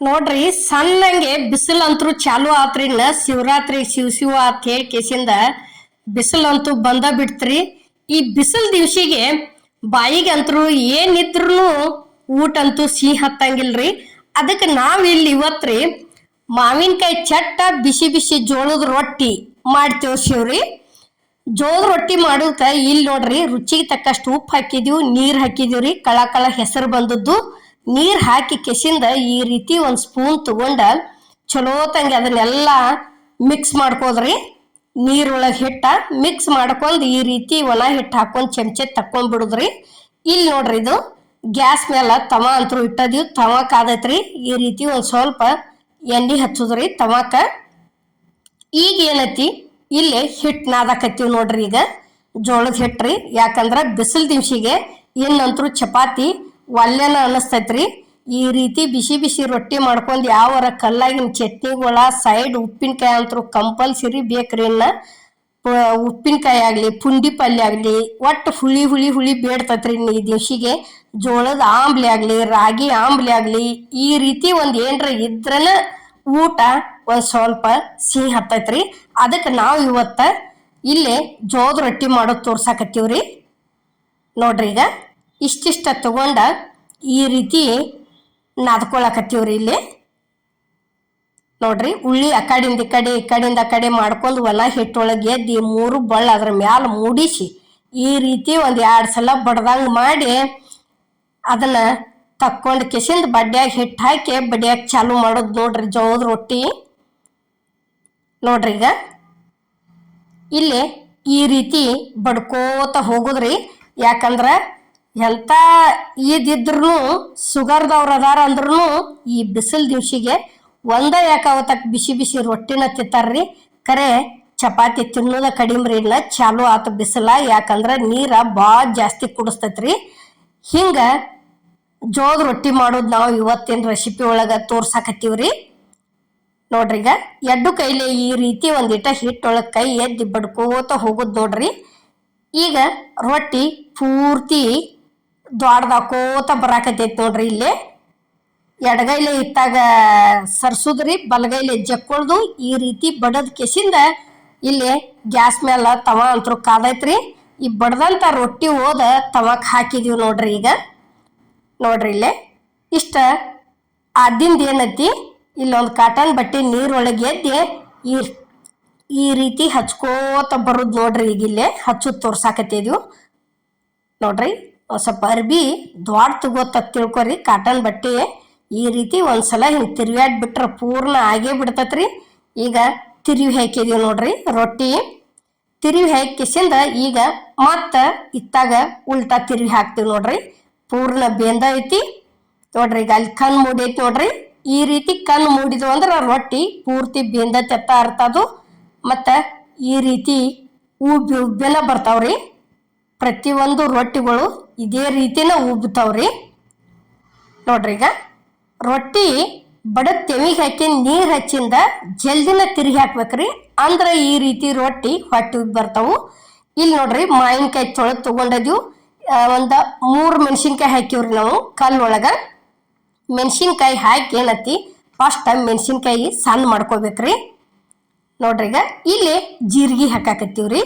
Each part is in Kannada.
ನೋಡ್ರಿ ಸಣ್ಣಂಗೆ ಬಿಸಿಲಂತರೂ ಚಾಲು ಆತ್ರಿ. ಶಿವರಾತ್ರಿ ಶಿವ ಅಂತ ಹೇಳಿ ಕೇಸಿಂದ ಬಿಸಿಲಂತೂ ಬಂದ ಬಿಡ್ತ್ರಿ. ಈ ಬಿಸಿಲು ದಿವ್ಸಿಗೆ ಬಾಯಿಗೆ ಅಂತರೂ ಏನಿದ್ರು ಊಟ ಅಂತೂ ಸಿಹಿ ಹತ್ತಂಗಿಲ್ರಿ. ಅದಕ್ಕೆ ನಾವ್ ಇಲ್ಲಿ ಇವತ್ರಿ ಮಾವಿನಕಾಯಿ ಚಟ್ಟ ಬಿಸಿ ಬಿಸಿ ಜೋಳದ ರೊಟ್ಟಿ ಮಾಡ್ತೇವ್ ಶಿವ್ರಿ. ಜೋಳದ ರೊಟ್ಟಿ ಮಾಡೋದಕ್ಕ ಇಲ್ಲಿ ನೋಡ್ರಿ ರುಚಿಗೆ ತಕ್ಕಷ್ಟು ಉಪ್ಪು ಹಾಕಿದೀವಿ, ನೀರ್ ಹಾಕಿದೀವ್ರಿ. ಕಳ ಹೆಸರು ಬಂದದ್ದು ನೀರ್ ಹಾಕಿ ಕೆಸಿಂದ ಈ ರೀತಿ ಒಂದ್ ಸ್ಪೂನ್ ತಗೊಂಡ ಚಲೋ ತಂಗಿ ಅದನ್ನೆಲ್ಲ ಮಿಕ್ಸ್ ಮಾಡ್ಕೋದ್ರಿ. ನೀರೊಳಗೆ ಹಿಟ್ಟ ಮಿಕ್ಸ್ ಮಾಡ್ಕೊಂಡ್ ಈ ರೀತಿ ಒಣ ಹಿಟ್ಟು ಹಾಕೊಂಡ್ ಚಮಚೆ ತಕೊಂಡ್ ಬಿಡುದ್ರಿ. ಇಲ್ಲಿ ನೋಡ್ರಿ ಇದು ಗ್ಯಾಸ್ ಮೇಲೆ ತವ ಅಂತೂ ಇಟ್ಟದಿವ್, ತವ ಕಾದೈತ್ರಿ. ಈ ರೀತಿ ಒಂದ್ ಸ್ವಲ್ಪ ಎಣ್ಣೆ ಹಚ್ಚುದ್ರಿ ತವಾಕ. ಈಗ ಏನೈತಿ ಇಲ್ಲಿ ಹಿಟ್ಟು ನಾದಾಕತ್ತೀವಿ ನೋಡ್ರಿ. ಈಗ ಜೋಳದ ಹಿಟ್ರಿ, ಯಾಕಂದ್ರ ಬಿಸಿಲು ದಿವ್ಸಿಗೆ ಇನ್ನಂತರೂ ಚಪಾತಿ ಒಲ್ಲೆನ ಅನ್ನಿಸ್ತೈತ್ರಿ. ಈ ರೀತಿ ಬಿಸಿ ಬಿಸಿ ರೊಟ್ಟಿ ಮಾಡ್ಕೊಂಡ್ ಯಾವರ ಕಲ್ಲಾಗಿನ ಚಟ್ನಿಗಳ ಸೈಡ್ ಉಪ್ಪಿನಕಾಯಿ ಅಂತರೂ ಕಂಪಲ್ಸರಿ ಬೇಕ್ರಿ. ಉಪ್ಪಿನಕಾಯಿ ಆಗ್ಲಿ ಪುಂಡಿ ಪಲ್ಯ ಆಗ್ಲಿ ಒಟ್ಟು ಹುಳಿ ಹುಳಿ ಹುಳಿ ಬೇಡ್ತೈತ್ರಿ. ಈ ದಿವ್ಸಿಗೆ ಜೋಳದ ಆಂಬ್ಲಿ ಆಗ್ಲಿ ರಾಗಿ ಆಂಬ್ಲಿ ಆಗ್ಲಿ ಈ ರೀತಿ ಒಂದ್ ಏನ್ರ ಇದ್ರನ ಊಟ ಒಂದ್ ಸ್ವಲ್ಪ ಸಿಹಿ ಹತ್ತೈತ್ರಿ. ಅದಕ್ಕೆ ನಾವು ಇವತ್ತ ಇಲ್ಲೇ ಜೋಳದ ರೊಟ್ಟಿ ಮಾಡೋದು ತೋರ್ಸಾಕತ್ತೀವ್ರಿ. ನೋಡ್ರಿ ಈಗ ಇಷ್ಟಿಷ್ಟ ತಗೊಂಡ ಈ ರೀತಿ ನಾದ್ಕೊಳಕತ್ತೀವ್ರಿ. ಇಲ್ಲಿ ನೋಡ್ರಿ ಉಳ್ಳಿ ಆ ಕಡೆಯಿಂದ ಈ ಕಡೆ ಮಾಡ್ಕೊಂಡು ಒಣ ಹಿಟ್ಟೊಳಗೆ ಎದ್ದಿ ಮೂರು ಬಳ್ಳ ಅದ್ರ ಮ್ಯಾಲ ಮೂಡಿಸಿ ಈ ರೀತಿ ಒಂದ್ 2 ಸಲ ಬಡ್ದಂಗ್ ಮಾಡಿ ಅದನ್ನ ತಕ್ಕೊಂಡ್ ಕೆಸಿಂದ ಬಡ್ಡ್ಯಾಗ ಹಿಟ್ಟು ಹಾಕಿ ಬಡಿಯಾಕ ಚಾಲು ಮಾಡೋದು ನೋಡ್ರಿ ಜೋಳದ ರೊಟ್ಟಿ. ನೋಡ್ರಿ ಈಗ ಇಲ್ಲಿ ಈ ರೀತಿ ಬಡ್ಕೋತ ಹೋಗುದ್ರಿ. ಯಾಕಂದ್ರ ಎಂತ ಇದಿದ್ರು ಸುಗರ್ದವ್ರ ಅದಾರ ಅಂದ್ರೂ ಈ ಬಿಸಿಲು ದಿವ್ಸಿಗೆ ಒಂದ ಯಾಕಾವತ್ತಕ್ ಬಿಸಿ ಬಿಸಿ ರೊಟ್ಟಿನ ತಿಂತಾರ್ರಿ. ಕರೆ ಚಪಾತಿ ತಿನ್ನೋದ ಕಡಿಮ್ರಿ. ಇಲ್ಲ ಚಾಲು ಆತ ಬಿಸಿಲ, ಯಾಕಂದ್ರ ನೀರ ಭಾಳ ಜಾಸ್ತಿ ಕುಡಿಸ್ತೈತ್ರಿ. ಹಿಂಗ ಜೋಳದ ರೊಟ್ಟಿ ಮಾಡೋದು ನಾವು ಇವತ್ತಿನ ರೆಸಿಪಿ ಒಳಗ ತೋರ್ಸಾಕತ್ತೀವ್ರಿ. ನೋಡ್ರಿ ಈಗ ಎಡ್ಡು ಕೈಲಿ ಈ ರೀತಿ ಒಂದಿಟ ಹಿಟ್ಟೊಳಗೆ ಕೈ ಎದ್ದಿ ಬಡ್ಕೋತ ಹೋಗುದ್ ನೋಡ್ರಿ. ಈಗ ರೊಟ್ಟಿ ಪೂರ್ತಿ ದ್ವಾಡ್ದಾಕೋತ ಬರಾಕತೈತಿ ನೋಡ್ರಿ. ಇಲ್ಲಿ ಎಡಗೈಲೆ ಇತ್ತಾಗ ಸರ್ಸುದ್ರಿ, ಬಲಗೈಲೆ ಜಕ್ಕೊಳ್ದು ಈ ರೀತಿ ಬಡದ್ ಕೆಸಿಂದ ಇಲ್ಲಿ ಗ್ಯಾಸ್ ಮೇಲೆ ತವ ಅಂತೂ ಕಾದೈತ್ರಿ. ಈ ಬಡ್ದಂತ ರೊಟ್ಟಿ ಹೋದ ತವಕ್ ಹಾಕಿದೀವಿ ನೋಡ್ರಿ. ಈಗ ನೋಡ್ರಿ ಇಲ್ಲೇ ಇಷ್ಟ ಆದಿಂದ ಏನೈತಿ ಇಲ್ಲೊಂದು ಕಾಟನ್ ಬಟ್ಟೆ ನೀರೊಳಗೆ ಎದ್ದಿ ಈ ರೀತಿ ಹಚ್ಕೋತ ಬರುದ್ ನೋಡ್ರಿ. ಈಗ ಇಲ್ಲೇ ಹಚ್ಚೋದು ತೋರ್ಸಾಕತ್ತಿದ್ವು ನೋಡ್ರಿ. ಸ್ವಲ್ಪ ಅರ್ಬಿ ದ್ವಾಡ್ ತಗೋತ ತಿಳ್ಕೊರಿ. ಕಾಟನ್ ಬಟ್ಟೆ ಈ ರೀತಿ ಒಂದ್ಸಲ ಹಿಂಗೆ ತಿರ್ವ್ಯಾಡ್ ಬಿಟ್ರ ಪೂರ್ಣ ಆಗೇ ಬಿಡ್ತತ್ರಿ. ಈಗ ತಿರುವಿ ಹಾಕಿದೀವಿ ನೋಡ್ರಿ ರೊಟ್ಟಿ. ತಿರುವಿ ಹಾಕಿಸಿಂದ ಈಗ ಮತ್ತ ಇತ್ತಾಗ ಉಲ್ಟಾ ತಿರುವಿ ಹಾಕ್ತಿವಿ ನೋಡ್ರಿ. ಪೂರ್ಣ ಬೆಂದ ಐತಿ ನೋಡ್ರಿ. ಈಗ ಅಲ್ಲಿ ಕಣ್ ಮೂಡಿ ಐತಿ ನೋಡ್ರಿ. ಈ ರೀತಿ ಕಣ್ ಮೂಡಿದ್ವು ಅಂದ್ರ ರೊಟ್ಟಿ ಪೂರ್ತಿ ಬೆಂದತ್ತ ಅರ್ಥದು. ಮತ್ತ ಈ ರೀತಿ ಉಬ್ಬೆನ ಬರ್ತಾವ್ರಿ. ಪ್ರತಿಯೊಂದು ರೊಟ್ಟಿಗಳು ಇದೇ ರೀತಿನ ಉಬ್ಬತಾವ್ರಿ. ನೋಡ್ರಿ ಈಗ ರೊಟ್ಟಿ ಬಡದ್ ತೆವಿಗೆ ಹಾಕಿ ನೀರ್ ಹಚ್ಚಿಂದ ಜಲ್ದಿನ ತಿರುಗಿ ಹಾಕ್ಬೇಕ್ರಿ. ಅಂದ್ರ ಈ ರೀತಿ ರೊಟ್ಟಿ ಹೊಟ್ಟಿ ಉಬ್ಬಿ ಬರ್ತಾವು. ಇಲ್ಲಿ ನೋಡ್ರಿ ಮಾವಿನಕಾಯಿ ತೊಳೆದು ತಗೊಂಡದಿವು. ಒಂದ 3 ಮೆಣಸಿನ್ಕಾಯಿ ಹಾಕಿವ್ರಿ ನಾವು ಕಲ್ಲೊಳಗ. ಮೆಣಸಿನ್ಕಾಯಿ ಹಾಕಿ ಏನತಿ ಫಸ್ಟ್ ಮೆಣಸಿನ್ಕಾಯಿ ಸಣ್ಣ ಮಾಡ್ಕೋಬೇಕ್ರಿ. ನೋಡ್ರಿ ಈಗ ಇಲ್ಲಿ ಜೀರಿಗೆ ಹಾಕಾಕತ್ತೀವ್ರಿ.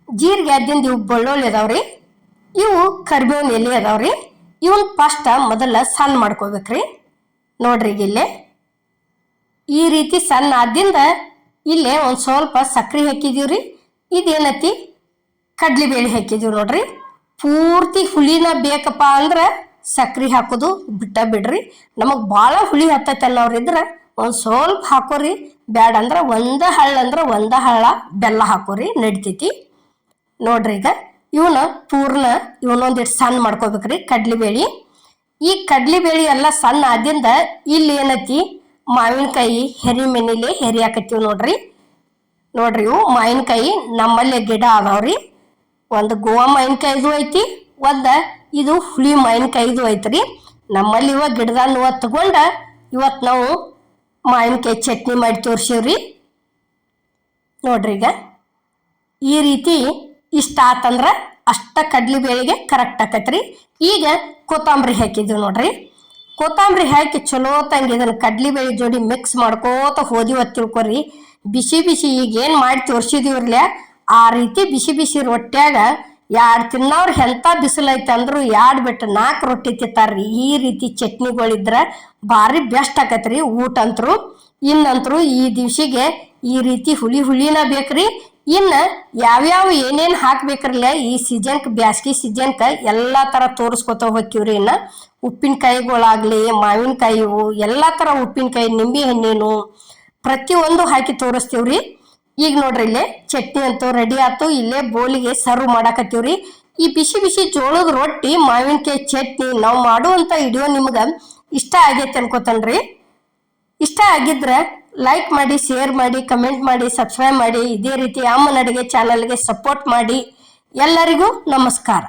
ಜೀರಿಗೆ ಅದ್ದಿಂದ ಇವು ಬೆಳ್ಳುಳ್ಳಿ ಅದಾವ್ರಿ, ಇವು ಕರಿಬೇವಿನ ಎಲೆ ಅದಾವ್ರಿ. ಇವನ್ ಫಸ್ಟ್ ಮೊದಲ ಸಣ್ಣ ಮಾಡ್ಕೋಬೇಕ್ರಿ. ನೋಡ್ರಿ ಈಗ ಇಲ್ಲೇ ಈ ರೀತಿ ಸಣ್ಣ ಆದಿಂದ ಇಲ್ಲೇ ಒಂದ್ ಸ್ವಲ್ಪ ಸಕ್ರೆ ಹಾಕಿದೀವ್ರಿ. ಇದೇನತಿ ಕಡ್ಲಿಬೇಳೆ ಹಾಕಿದೀವಿ ನೋಡ್ರಿ. ಪೂರ್ತಿ ಹುಳಿನ ಬೇಕಪ್ಪ ಅಂದ್ರ ಸಕ್ರೆ ಹಾಕೋದು ಬಿಟ್ಟ ಬಿಡ್ರಿ. ನಮಗ್ ಭಾಳ ಹುಳಿ ಹತ್ತೈತೆ ಅನ್ನೋರಿದ್ರ ಒಂದ್ ಸ್ವಲ್ಪ ಹಾಕೋರಿ. ಬ್ಯಾಡ ಅಂದ್ರ ಒಂದ ಹಳ್ಳ ಬೆಲ್ಲ ಹಾಕೋರಿ ನಡಿತೈತಿ. ನೋಡ್ರಿ ಈಗ ಇವನ್ನ ಪೂರ್ಣ ಇವನೊಂದಿಟ್ಟು ಸಣ್ಣ ಮಾಡ್ಕೋಬೇಕ್ರಿ ಕಡ್ಲಿಬೇಳಿ. ಈ ಕಡ್ಲಿಬೇಳಿ ಎಲ್ಲ ಸಣ್ಣ ಆದಿಂದ ಇಲ್ಲಿ ಏನೈತಿ ಮಾವಿನಕಾಯಿ ಹೆರಿ ಹೆರಿಯಾಕತ್ತೀವಿ ನೋಡ್ರಿ. ನೋಡ್ರಿ ಇವು ಮಾವಿನಕಾಯಿ ನಮ್ಮಲ್ಲೇ ಗಿಡ ಅದಾವ್ರಿ. ಒಂದು ಗೋವಾ ಮಾವಿನಕಾಯಿದು ಐತಿ, ಒಂದ ಇದು ಹುಳಿ ಮಾವಿನಕಾಯಿದು ಐತ್ರಿ. ನಮ್ಮಲ್ಲಿ ಇವ ಗಿಡದ ತಗೊಂಡ ಇವತ್ತು ನಾವು ಮಾವಿನಕಾಯಿ ಚಟ್ನಿ ಮಾಡಿ ತೋರ್ಸಿವ್ರಿ. ನೋಡ್ರಿ ಈಗ ಈ ರೀತಿ ಇಷ್ಟ ಆತಂದ್ರ ಅಷ್ಟ ಕಡ್ಲಿ ಬೇಳೆಗೆ ಕರೆಕ್ಟ್ ಆಕತ್ರಿ. ಈಗ ಕೊತ್ತಂಬರಿ ಹಾಕಿದ್ವಿ ನೋಡ್ರಿ. ಕೊತ್ತಂಬರಿ ಹಾಕಿ ಚಲೋ ತಂಗಿ ಇದನ್ನ ಕಡ್ಲಿಬೇಳೆ ಜೋಡಿ ಮಿಕ್ಸ್ ಮಾಡ್ಕೋತ ಹೋದಿವ ತಿಳ್ಕೊರಿ. ಬಿಸಿ ಬಿಸಿ ಈಗ ಏನ್ ಮಾಡಿ ತೋರ್ಸಿದಿವ್ರಲ್ಲ ಆ ರೀತಿ ಬಿಸಿ ಬಿಸಿ ರೊಟ್ಯಾಗ 2 ತಿನ್ನೋರ್ ಎಂತ ಬಿಸಿಲೈತೆ ಅಂದ್ರು 2 ಬಿಟ್ಟು 4 ರೊಟ್ಟಿ ತಿಂತಾರ್ರಿ. ಈ ರೀತಿ ಚಟ್ನಿಗಳಿದ್ರ ಭಾರಿ ಬೆಸ್ಟ್ ಆಕತ್ರಿ ಊಟ ಅಂತರು. ಇನ್ನಂತರು ಈ ದಿವ್ಸಿಗೆ ಈ ರೀತಿ ಹುಳಿನ ಬೇಕ್ರಿ. ಇನ್ನ ಯಾವ್ಯಾವ ಏನೇನ್ ಹಾಕ್ಬೇಕ್ರಲ್ಲ ಈ ಸೀಸನ್ಕ್ ಬ್ಯಾಸ್ಗಿ ಸೀಸನ್ಕ ಎಲ್ಲಾ ತರ ತೋರಿಸ್ಕೊತ ಹೋಗ್ತೀವ್ರಿ. ಇನ್ನ ಉಪ್ಪಿನಕಾಯಿಗಳಾಗ್ಲಿ, ಮಾವಿನಕಾಯಿವು, ಎಲ್ಲಾ ತರ ಉಪ್ಪಿನಕಾಯಿ, ನಿಂಬೆ ಹಣ್ಣಿನು ಪ್ರತಿಯೊಂದು ಹಾಕಿ ತೋರಿಸ್ತೀವ್ರಿ. ಈಗ ನೋಡ್ರಿ ಇಲ್ಲೇ ಚಟ್ನಿ ಅಂತೂ ರೆಡಿ ಆತು. ಇಲ್ಲೇ ಬೋಲಿಗೆ ಸರ್ವ್ ಮಾಡಾಕತ್ತೀವ್ರಿ. ಈ ಬಿಸಿ ಬಿಸಿ ಜೋಳದ ರೊಟ್ಟಿ, ಮಾವಿನಕಾಯಿ ಚಟ್ನಿ ನಾವು ಮಾಡುವಂತ ವಿಡಿಯೋ ನಿಮ್ಗ ಇಷ್ಟ ಆಗೈತೆ ಅನ್ಕೋತನ್ರಿ. ಇಷ್ಟ ಆಗಿದ್ರ ಲೈಕ್ ಮಾಡಿ, ಶೇರ್ ಮಾಡಿ, ಕಮೆಂಟ್ ಮಾಡಿ, ಸಬ್ಸ್ಕ್ರೈಬ್ ಮಾಡಿ. ಇದೇ ರೀತಿ ಅಮ್ಮನ ಅಡುಗೆ ಚಾನಲ್ಗೆ ಸಪೋರ್ಟ್ ಮಾಡಿ. ಎಲ್ಲರಿಗೂ ನಮಸ್ಕಾರ.